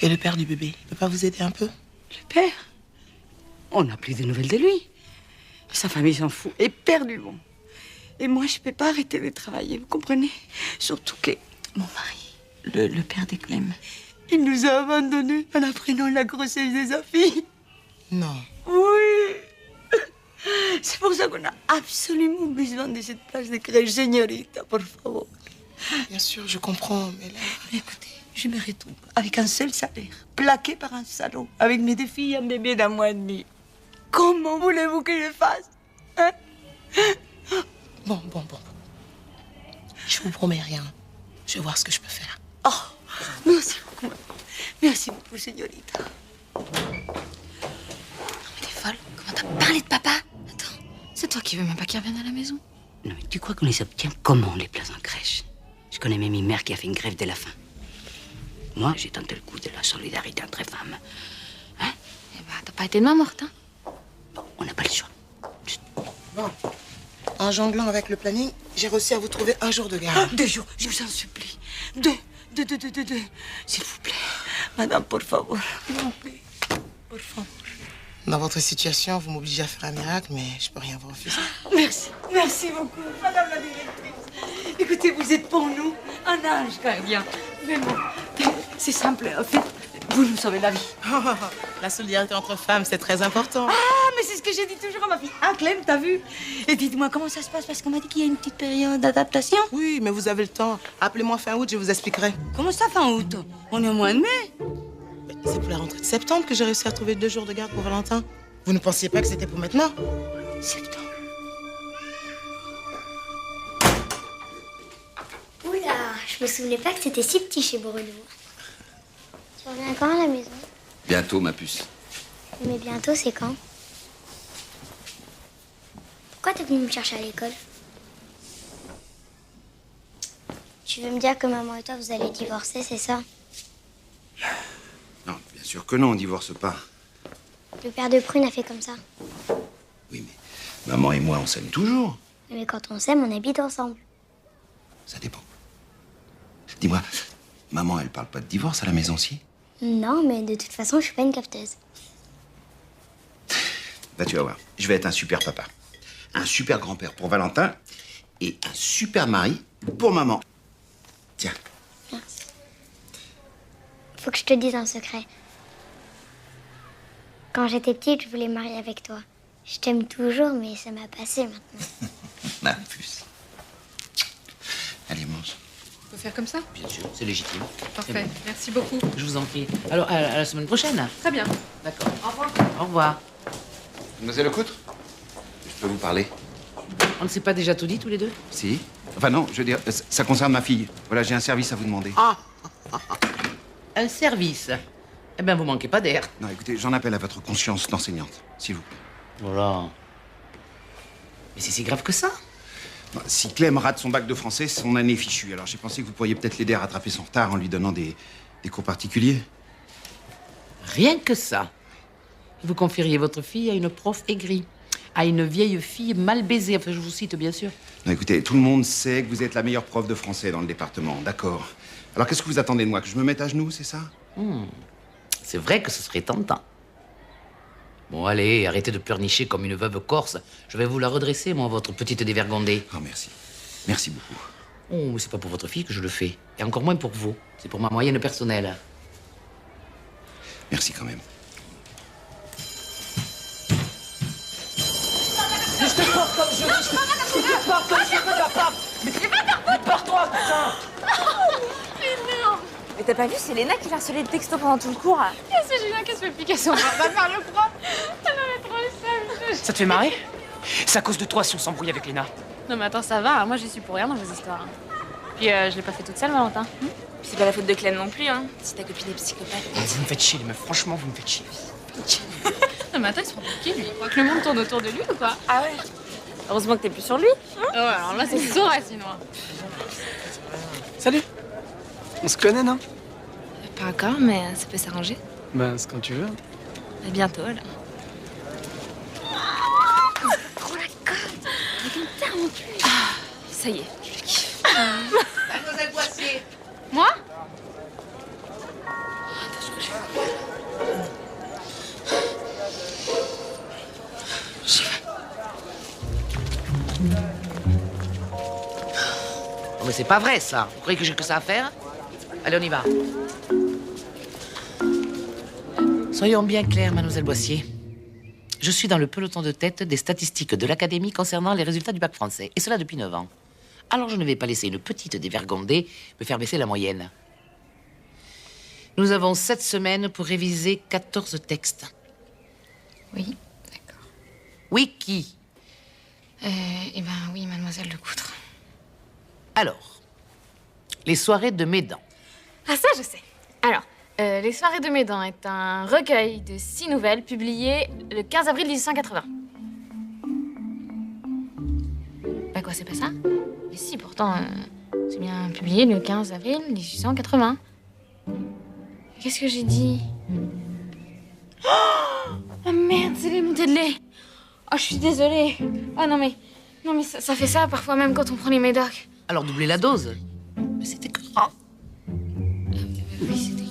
Et le père du bébé, il peut pas vous aider un peu? Le père? On n'a plus de nouvelles de lui. Sa famille s'en fout éperdument. Et moi, je peux pas arrêter de travailler, vous comprenez? Surtout que mon mari, le père de Clem, il nous a abandonnés en apprenant la grossesse de sa fille. Non. Oui. C'est pour ça qu'on a absolument besoin de cette place de crèche, señorita, por favor. Bien sûr, je comprends, mais là... Écoutez, je me retrouve avec un seul salaire, plaqué par un salaud, avec mes 2 filles et un bébé d'1 mois et demi. Comment voulez-vous que je fasse, hein? Bon. Je vous promets rien. Je vais voir ce que je peux faire. Oh, merci beaucoup. Merci beaucoup, señorita. Mais t'es folle? Comment t'as parlé de papa? Attends, c'est toi qui veux même pas qu'il revienne à la maison? Non, mais tu crois qu'on les obtient comment, les places en crèche? Je connais même une mère qui a fait une grève de la faim. Moi, j'ai tenté le coup de la solidarité entre femmes. Hein? Eh t'as pas été de main morte, hein? On n'a pas le choix. Bon. En jonglant avec le planning, j'ai réussi à vous trouver un jour de garde. 2 jours, je vous en supplie. 2. S'il vous plaît. Madame, por favor. S'il vous plaît. Por favor. Dans votre situation, vous m'obligez à faire un miracle, mais je peux rien vous refuser. Merci beaucoup, Madame la directrice. Écoutez, vous êtes pour nous un ange gardien. Vraiment. C'est simple, en fait, vous nous sauvez la vie. La solidarité entre femmes, c'est très important. Ah, mais c'est ce que j'ai dit toujours à ma fille. Ah, Clem, t'as vu? Et dites-moi, comment ça se passe? Parce qu'on m'a dit qu'il y a une petite période d'adaptation. Oui, mais vous avez le temps. Appelez-moi fin août, je vous expliquerai. Comment ça, fin août? On est au mois de mai. C'est pour la rentrée de septembre que j'ai réussi à trouver 2 jours de garde pour Valentin. Vous ne pensiez pas que c'était pour maintenant? Septembre. Oula, je me souvenais pas que c'était si petit chez Bruno. Tu reviens quand à la maison? Bientôt, ma puce. Mais bientôt, c'est quand? Pourquoi t'es venu me chercher à l'école? Tu veux me dire que maman et toi, vous allez divorcer, c'est ça? Non, bien sûr que non, on divorce pas. Le père de Prune a fait comme ça. Maman et moi, on s'aime toujours. Mais quand on s'aime, on habite ensemble. Ça dépend. Dis-moi, maman, elle parle pas de divorce à la maison, si? Non, mais de toute façon, je suis pas une cafeteuse. Bah, tu vas voir. Je vais être un super papa. Un super grand-père pour Valentin. Et un super mari pour maman. Tiens. Faut que je te dise un secret. Quand j'étais petite, je voulais me marier avec toi. Je t'aime toujours, mais ça m'a passé maintenant. Ma puce. Allez, mange. On peut faire comme ça? Bien sûr, c'est légitime. Parfait, merci beaucoup. Je vous en prie. Alors, à la semaine prochaine. Très bien. D'accord. Au revoir. Au revoir. Mademoiselle Lecoutre, je peux vous parler? On ne s'est pas déjà tout dit, tous les deux? Si. Enfin non, je veux dire, ça concerne ma fille. Voilà, j'ai un service à vous demander. Un service? Eh bien, vous manquez pas d'air. Non, écoutez, j'en appelle à votre conscience d'enseignante, s'il vous plaît. Voilà. Mais c'est si grave que ça? Bon, si Clem rate son bac de français, son année est fichue. Alors j'ai pensé que vous pourriez peut-être l'aider à rattraper son retard en lui donnant des cours particuliers. Rien que ça. Vous confieriez votre fille à une prof aigrie, à une vieille fille mal baisée. Enfin, je vous cite, bien sûr. Non, écoutez, tout le monde sait que vous êtes la meilleure prof de français dans le département, d'accord. Alors qu'est-ce que vous attendez de moi? Que je me mette à genoux, c'est ça? C'est vrai que ce serait tentant. Bon, allez, arrêtez de pleurnicher comme une veuve corse. Je vais vous la redresser, moi, votre petite dévergondée. Oh, merci. Merci beaucoup. Oh, mais c'est pas pour votre fille que je le fais. Et encore moins pour vous. C'est pour ma moyenne personnelle. Merci quand même. Je te porte comme je veux. Je te porte comme je veux, papa. Mais pars-toi, putain. Mais t'as pas vu, c'est Léna qui l'a harcelé de texto pendant tout le cours. C'est Julien qui se fait piquer son barbare par le prof. Elle avait trop le seum. Ça te fait marrer? C'est à cause de toi si on s'embrouille avec Léna. Non mais attends, ça va, moi j'y suis pour rien dans vos histoires. Puis je l'ai pas fait toute seule, Valentin. Puis c'est pas la faute de Clem non plus, hein. Si ta copine est psychopathe. Vous me faites chier, les meufs. Franchement, vous me faites chier. Non mais attends, il se prend pour qui lui? Il croit que le monde tourne autour de lui ou quoi? Ah ouais? Heureusement que t'es plus sur lui. Oh, alors là c'est saurait sinon. Salut. On se connaît, non? Pas encore, mais ça peut s'arranger. Ben, c'est quand tu veux. À bientôt, là. Trop la cote. Avec une terme en plus. Ça y est, je le kiffe. Mademoiselle Boissier. Moi? Oh, mais c'est pas vrai, ça. Vous croyez que j'ai que ça à faire? Allez, on y va. Soyons bien clairs, mademoiselle Boissier. Je suis dans le peloton de tête des statistiques de l'Académie concernant les résultats du bac français. Et cela depuis 9 ans. Alors je ne vais pas laisser une petite dévergondée me faire baisser la moyenne. Nous avons 7 semaines pour réviser 14 textes. Oui, d'accord. Oui, qui? Eh ben oui, mademoiselle Lecoutre. Alors, les soirées de Médan. Ah ça, je sais. Alors, Les soirées de Médan est un recueil de 6 nouvelles publiées le 15 avril 1880. Bah quoi, c'est pas ça? Mais si, pourtant, c'est bien publié le 15 avril 1880. Qu'est-ce que j'ai dit? Oh, Oh merde, c'est les montées de lait. Oh, je suis désolée. Oh non mais ça fait ça parfois même quand on prend les médocs. Alors doublez la dose. Mais c'était écœurant. Oui, c'était écœurant.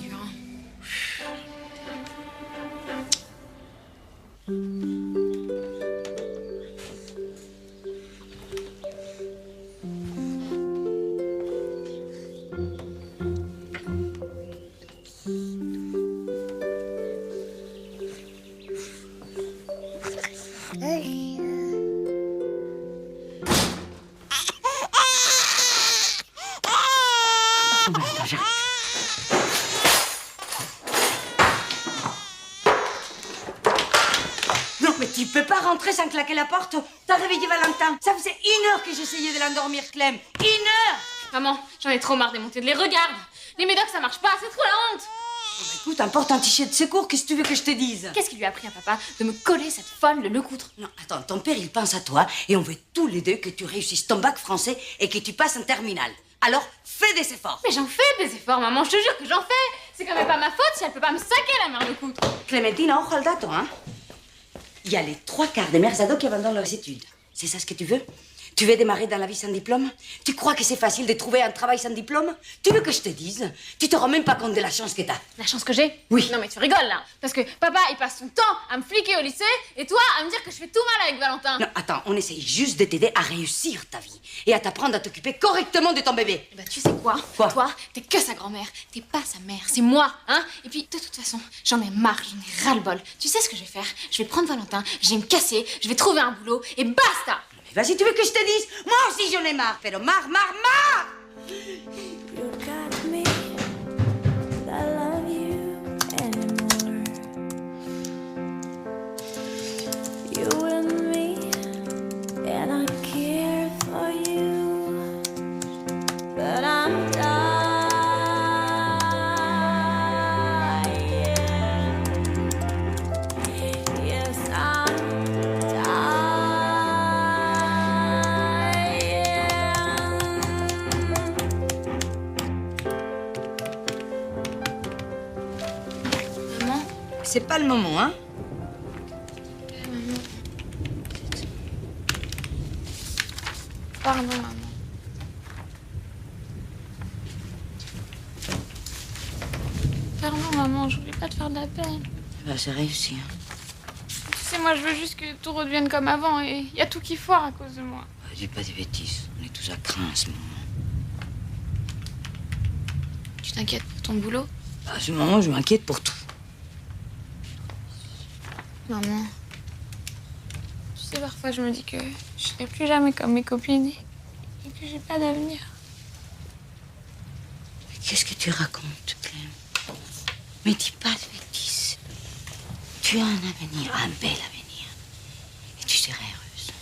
Non, mais tu peux pas rentrer sans claquer la porte. T'as réveillé Valentin. Ça faisait 1 heure que j'essayais de l'endormir, Clem. 1 heure. Maman, j'en ai trop marre des montées de lait. Regarde, les médocs ça marche pas, c'est trop la honte. Bon, bah, écoute, emporte un t-shirt de secours, qu'est-ce que tu veux que je te dise? Qu'est-ce qui lui a pris à papa de me coller cette folle de lecoutre? Non, attends, ton père, il pense à toi et on veut tous les deux que tu réussisses ton bac français et que tu passes en terminale. Alors, fais des efforts. Mais j'en fais des efforts, maman, je te jure que j'en fais. C'est quand même pas ma faute si elle peut pas me saquer la mère lecoutre. Clémentine, ojo al dato, hein? Il y a les 3/4 des mères ados qui abandonnent leurs études. C'est ça ce que tu veux? Tu veux démarrer dans la vie sans diplôme? Tu crois que c'est facile de trouver un travail sans diplôme? Tu veux que je te dise? Tu te rends même pas compte de la chance que t'as. La chance que j'ai? Oui. Non mais tu rigoles là. Parce que papa il passe son temps à me fliquer au lycée et toi à me dire que je fais tout mal avec Valentin. Non, attends, on essaye juste de t'aider à réussir ta vie et à t'apprendre à t'occuper correctement de ton bébé. Bah tu sais quoi? Toi, t'es que sa grand-mère. T'es pas sa mère, c'est moi, hein? Et puis de toute façon, j'en ai marre, j'en ai ras-le-bol. Tu sais ce que je vais faire? Je vais prendre Valentin, je vais me casser, je vais trouver un boulot et basta! Vas-y, tu veux que je te dise? Moi aussi j'en ai marre, mais marre! You got me, I love you anymore. You and me, and I care for you, but I'm dying. Yes, I'm C'est pas le moment, hein? Pardon, maman. Pardon, maman, je voulais pas te faire de la peine. Bah, c'est réussi, hein? Tu sais, moi, je veux juste que tout redevienne comme avant et y a tout qui foire à cause de moi. Dis pas des bêtises, on est tous à craindre en ce moment. Tu t'inquiètes pour ton boulot? À ce moment, je m'inquiète pour tout. Maman, tu sais, parfois, je me dis que je serai plus jamais comme mes copines et que j'ai pas d'avenir. Qu'est-ce que tu racontes, Clem? Mais dis pas de bêtises. Tu as un avenir, un bel avenir. Et tu seras heureuse.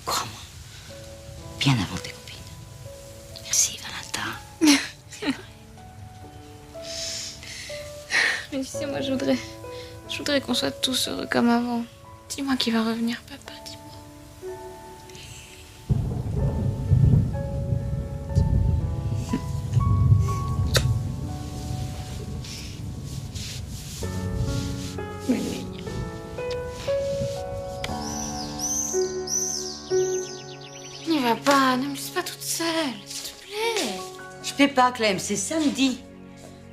Crois-moi. Bien avant tes copines. Merci, Valentin. Mais tu sais, moi, je voudrais qu'on soit tous heureux comme avant. Dis-moi qui va revenir, papa, dis-moi. N'y va pas, ne me laisse pas toute seule, s'il te plaît. Je peux pas, Clem, c'est samedi.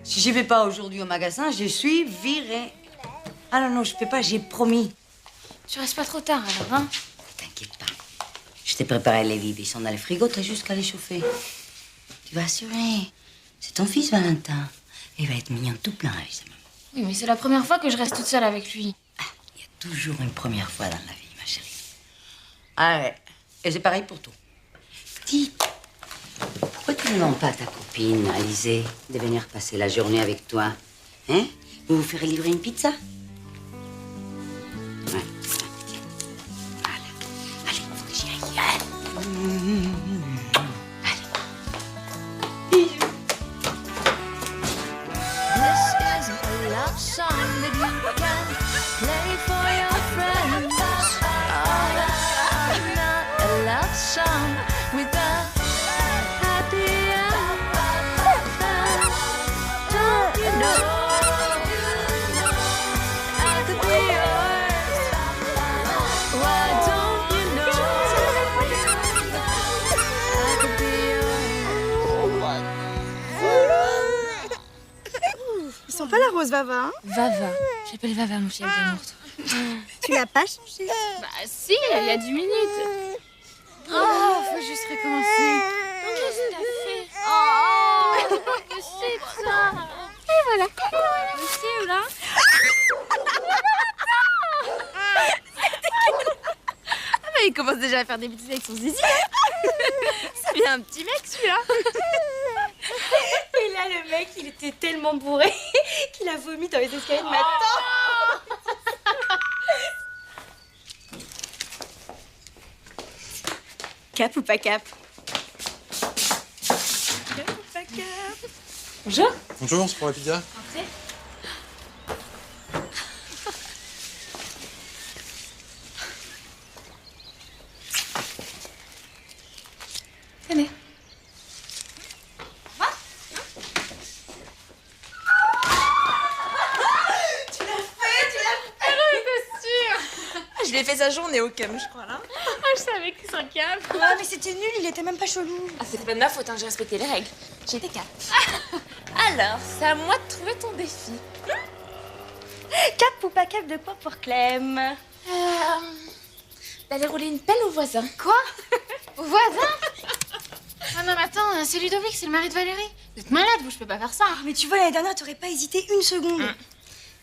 Si je vais pas aujourd'hui au magasin, je suis virée. Ah non, je peux pas, j'ai promis. Tu restes pas trop tard alors, hein? T'inquiète pas. Je t'ai préparé les vivres, ils sont dans le frigo, t'as juste qu'à les chauffer. Tu vas assurer. C'est ton fils, Valentin. Il va être mignon tout plein avec sa maman. Oui, mais c'est la première fois que je reste toute seule avec lui. Il y a toujours une première fois dans la vie, ma chérie. Ah ouais. Et c'est pareil pour tout. Dis, pourquoi tu ne demandes pas à ta copine, Alizée, de venir passer la journée avec toi? Hein? Vous vous ferez livrer une pizza? Ouais. Voilà. Allez, faut que j'y aille. Allez. This isn't a love song that you can play for your friends. Oh, not a love song with a happy end. Don't you know? pose Vava, hein? Vava. J'appelle Vava, mon fiel d'amour. Tu l'as pas changé? Bah si, il y a 10 minutes. Oh, faut juste recommencer. Qu'est-ce que t'as fait? Oh, c'est pas possible ça. Et voilà. Possible, hein? Ah bah il commence déjà à faire des bêtises avec son zizi. Ça vient un petit mec celui-là. Et là, le mec, il était tellement bourré qu'il a vomi dans les escaliers de ma tante. Cap ou pas cap? Cap ou pas cap? Bonjour. Bonjour, c'est pour la pizza. Entrez. Tenez. Je lui ai fait sa journée au cum, je crois, là. Oh, je savais que c'est un cap. Ouais, mais c'était nul, il était même pas chelou. Ah, c'était pas de ma faute, hein, j'ai respecté les règles. J'étais cap. Alors, c'est à moi de trouver ton défi. Cap ou pas cap de quoi pour Clem? D'aller rouler une pelle au voisin. Quoi? Au voisin? Ah non mais attends, c'est Ludovic, c'est le mari de Valérie. Vous êtes malade, vous, je peux pas faire ça. Mais tu vois, l'année dernière, t'aurais pas hésité une seconde.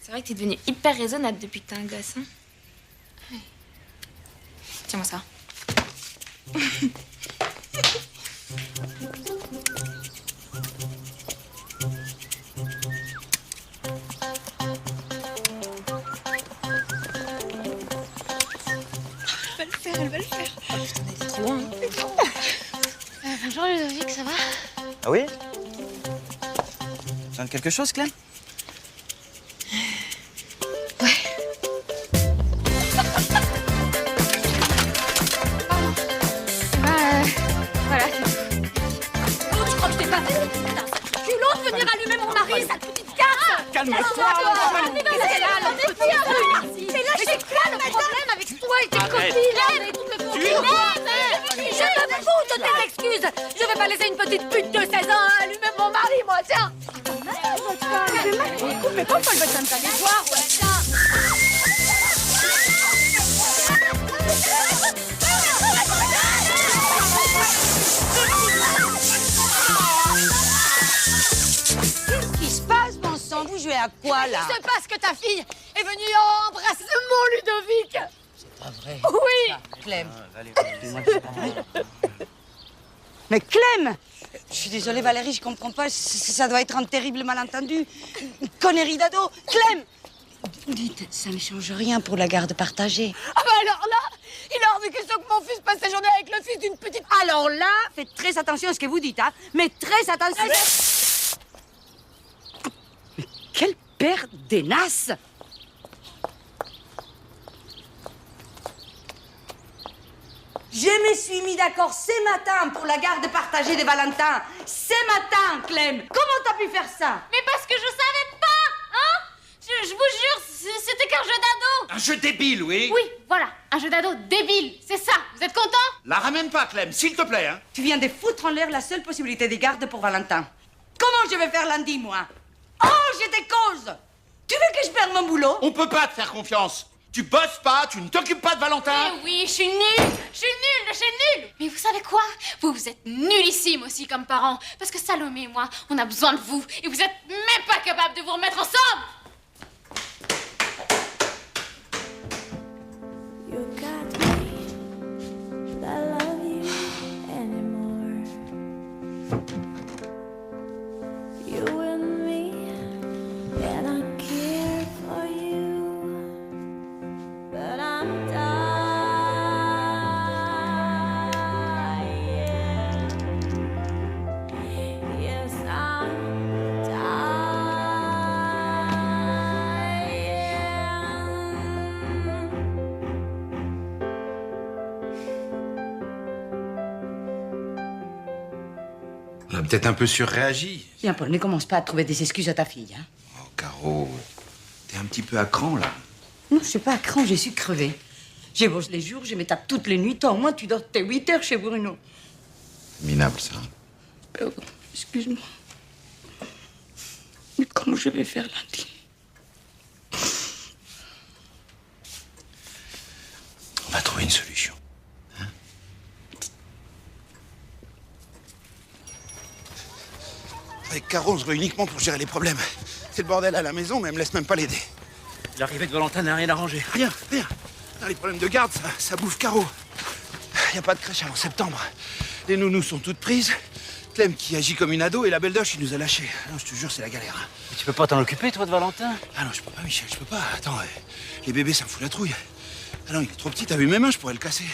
C'est vrai que t'es devenue hyper raisonnable depuis que t'es un gosse, hein. Tiens-moi ça. Elle va le faire. Oh putain, elle est trop loin. Bonjour Ludovic, ça va? Ah oui? Besoin de quelque chose, Clem? Voilà. Oh, tu crois que je t'ai pas vu? Putain, sale culot de venir allumer mon mari, sale petite carte! Calme-toi! Mais là, c'est quoi le problème avec toi et tes copines? Je me fous de tes excuses! Je vais pas laisser une petite pute de 16 ans allumer mon mari, moi, tiens! Écoute, mais pourquoi le médecin t'a allé voir? Ouais, tiens! Qu'est-ce qui se passe, bon sang? Vous jouez à quoi, là? Je sais pas ce que ta fille est venue embrasser mon Ludovic! Pas vrai. Oui! Clem. Mais Clem! Je suis désolée, Valérie, je comprends pas. Ça doit être un terrible malentendu. Une connerie d'ado. Clem! Dites, ça ne change rien pour la garde partagée. Ah bah alors là, il a hors de question que mon fils passe sa journée avec le fils d'une petite... Alors là, faites très attention à ce que vous dites, hein. Mais très attention. Mais quel père d'énasse! Je me suis mis d'accord ce matin pour la garde partagée de Valentin. Ce matin, Clem. Comment t'as pu faire ça? Mais parce que je savais pas, hein? Je vous jure, c'était qu'un jeu d'ado. Un jeu débile, oui? Oui, voilà, un jeu d'ado débile, c'est ça. Vous êtes content? La ramène pas, Clem, s'il te plaît, hein? Tu viens de foutre en l'air la seule possibilité de garde pour Valentin. Comment je vais faire lundi, moi? Oh, j'étais cause! Tu veux que je perde mon boulot? On peut pas te faire confiance. Tu bosses pas, tu ne t'occupes pas de Valentin. Eh oui, je suis nulle de chez nul. Mais vous savez quoi? Vous êtes nullissimes aussi comme parents. Parce que Salomé et moi, on a besoin de vous. Et vous êtes même pas capables de vous remettre ensemble. You got me, but I love you anymore. You and me, and I care for you, but I'm dying. Yes, I'm On a peut-être un peu surréagi. Tiens, Paul, ne commence pas à trouver des excuses à ta fille, hein. Oh, Caro, t'es un petit peu à cran, là. Non, je suis pas à cran, je suis crevée. Je bosse les jours, je me tape toutes les nuits. Toi, au moins, tu dors tes 8 heures chez Bruno. Minable, ça. Pardon, excuse-moi. Mais comment je vais faire lundi? trouver une solution. Hein? Avec Caro, on se réunit uniquement pour gérer les problèmes. C'est le bordel à la maison, mais elle me laisse même pas l'aider. L'arrivée de Valentin n'a rien arrangé. Rien. Non, les problèmes de garde, ça bouffe Caro. Y a pas de crèche avant septembre. Les nounous sont toutes prises. Clem qui agit comme une ado et la belle doche, il nous a lâchés. Non, je te jure, c'est la galère. Hein. Mais tu peux pas t'en occuper, toi, de Valentin? Ah non, je peux pas, Michel, je peux pas. Attends, les bébés, ça me fout la trouille. Ah non, il est trop petit, t'as vu mes mains, je pourrais le casser.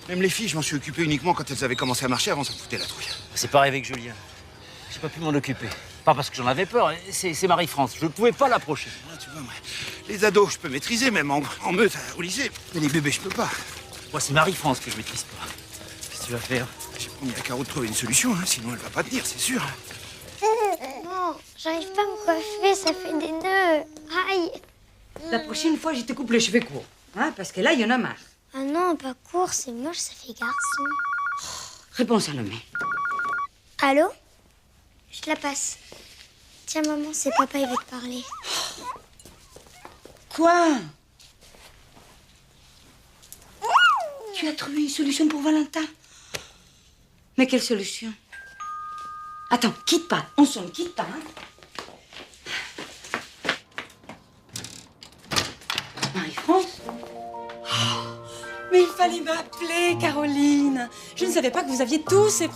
Même les filles, je m'en suis occupé uniquement quand elles avaient commencé à marcher, avant ça me foutait la trouille. C'est pareil avec Julien. J'ai pas pu m'en occuper. Pas parce que j'en avais peur, c'est Marie-France. Je pouvais pas l'approcher. Ah, tu vois, moi, les ados, je peux maîtriser, même en meute, au lycée. Mais les bébés, je peux pas. Moi, c'est Marie-France que je maîtrise pas. Qu'est-ce que tu vas faire? J'ai promis à Caro de trouver une solution, hein, sinon elle va pas tenir, c'est sûr. Non, j'arrive pas à me coiffer, ça fait des nœuds. Aïe. La prochaine fois, je te coupe les cheveux courts. Hein, parce que là, il y en a marre. Ah non, pas court, c'est moche, ça fait garçon. Réponds, Salomé. Allô? Je te la passe. Tiens, maman, c'est papa, il veut te parler. Quoi? Tu as trouvé une solution pour Valentin? Mais quelle solution? Attends, quitte pas. On sonne, quitte pas. Hein? Marie-France? Mais il fallait m'appeler, Caroline. Je ne savais pas que vous aviez tous ces